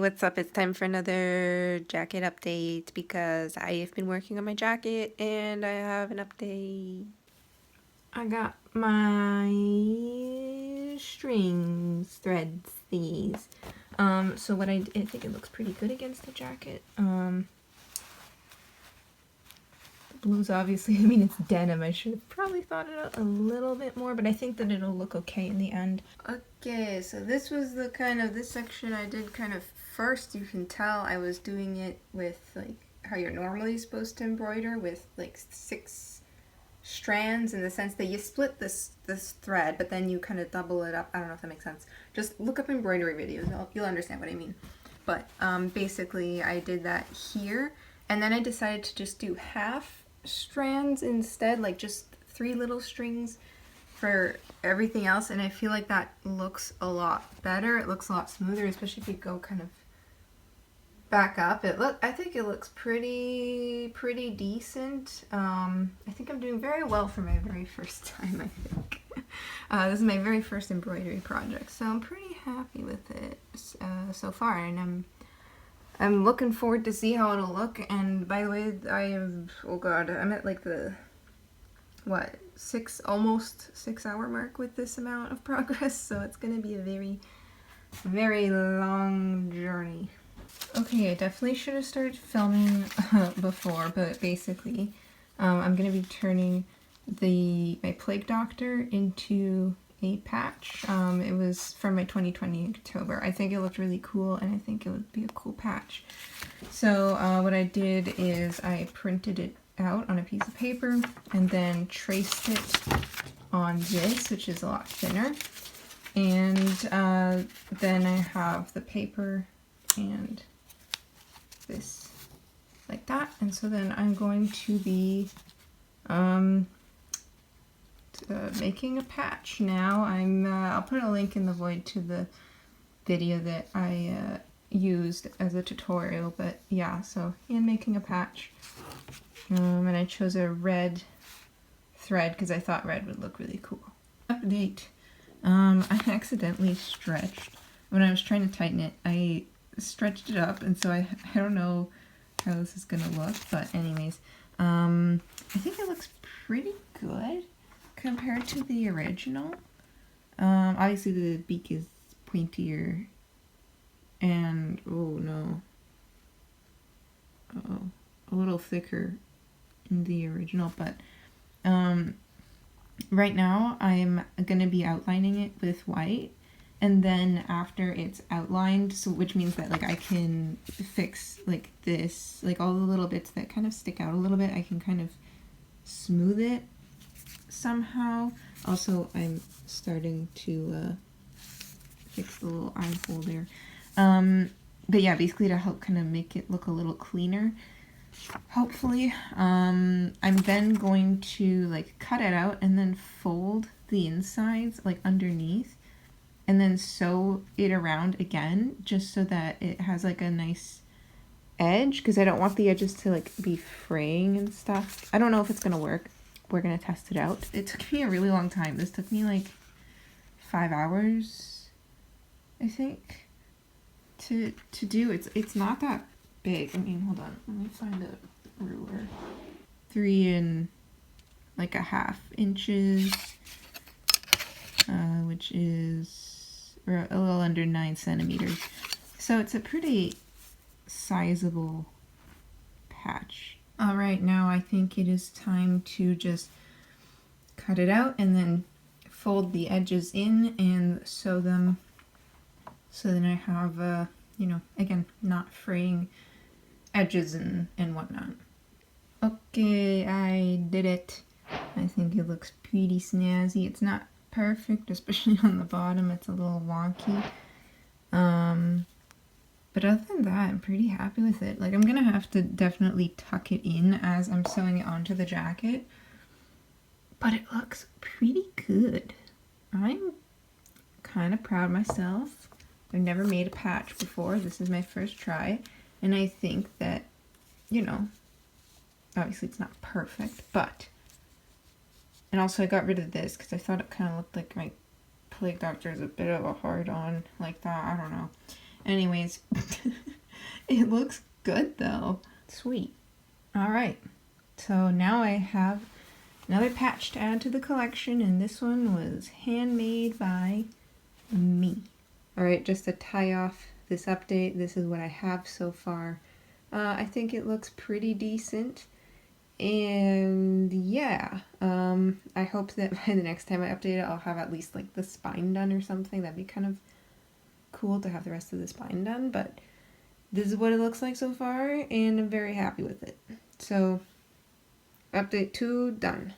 What's up? It's time for another jacket update because I have been working on my jacket and I have an update. I got my strings, threads, these. So what I think it looks pretty good against the jacket. Blues, obviously, I mean, it's denim. I should have probably thought it out a little bit more, but I think that it'll look okay in the end. Okay, so this was the this section I did kind of first. You can tell I was doing it with, like, how you're normally supposed to embroider with, like, 6 strands, in the sense that you split this thread, but then you kind of double it up. I don't know if that makes sense. Just look up embroidery videos. You'll understand what I mean. But basically, I did that here, and then I decided to just do half strands instead, like just 3 little strings for everything else, and I feel like that looks a lot better. It looks a lot smoother, especially if you go kind of back up. I think it looks pretty decent. I think I'm doing very well for my very first time, I think. This is my very first embroidery project, so I'm pretty happy with it so far, and I'm looking forward to see how it'll look. And by the way, oh god, I'm at like the, what, almost 6 hour mark with this amount of progress, so it's gonna be a very long journey. Okay, I definitely should have started filming before, but basically, I'm gonna be turning my Plague Doctor into a patch. It was from my 2020 October. I think it looked really cool, and I think it would be a cool patch. So what I did is I printed it out on a piece of paper and then traced it on this, which is a lot thinner. And then I have the paper and this like that. And so then I'm going to be making a patch now. I'll put a link in the void to the video that I used as a tutorial, but yeah, so I'm making a patch. And I chose a red thread because I thought red would look really cool. Update. I accidentally stretched. When I was trying to tighten it, I stretched it up, and so I don't know how this is gonna look, but anyways, I think it looks pretty good compared to the original. Obviously the beak is pointier, and oh no, a little thicker in the original, but right now I'm gonna be outlining it with white, and then after it's outlined, so which means that like I can fix like this, like all the little bits that kind of stick out a little bit, I can kind of smooth it somehow. Also, I'm starting to fix the little eye hole there. But yeah, basically to help kind of make it look a little cleaner, hopefully. I'm then going to like cut it out and then fold the insides like underneath, and then sew it around again, just so that it has like a nice edge, because I don't want the edges to like be fraying and stuff. I don't know if it's gonna work. We're gonna test it out. It took me a really long time. This took me like 5 hours, I think, to do. It's not that big. I mean, hold on, let me find a ruler. 3 1/2 inches, which is a little under 9 centimeters. So it's a pretty sizable patch. Alright, now I think it is time to just cut it out and then fold the edges in and sew them, so then I have, you know, again, not fraying edges and whatnot. Okay, I did it. I think it looks pretty snazzy. It's not perfect, especially on the bottom. It's a little wonky. But other than that, I'm pretty happy with it. Like, I'm gonna have to definitely tuck it in as I'm sewing it onto the jacket, but it looks pretty good. I'm kind of proud of myself. I've never made a patch before. This is my first try, and I think that, you know, obviously it's not perfect, but, and also I got rid of this because I thought it kind of looked like my Plague Doctor is a bit of a hard-on like that. I don't know. Anyways, it looks good though. Sweet. Alright, so now I have another patch to add to the collection, and this one was handmade by me. Alright, just to tie off this update, this is what I have so far. I think it looks pretty decent. And yeah, I hope that by the next time I update it, I'll have at least like the spine done or something. That'd be kind of cool to have the rest of the spine done, but this is what it looks like so far, and I'm very happy with it. So, update 2 done.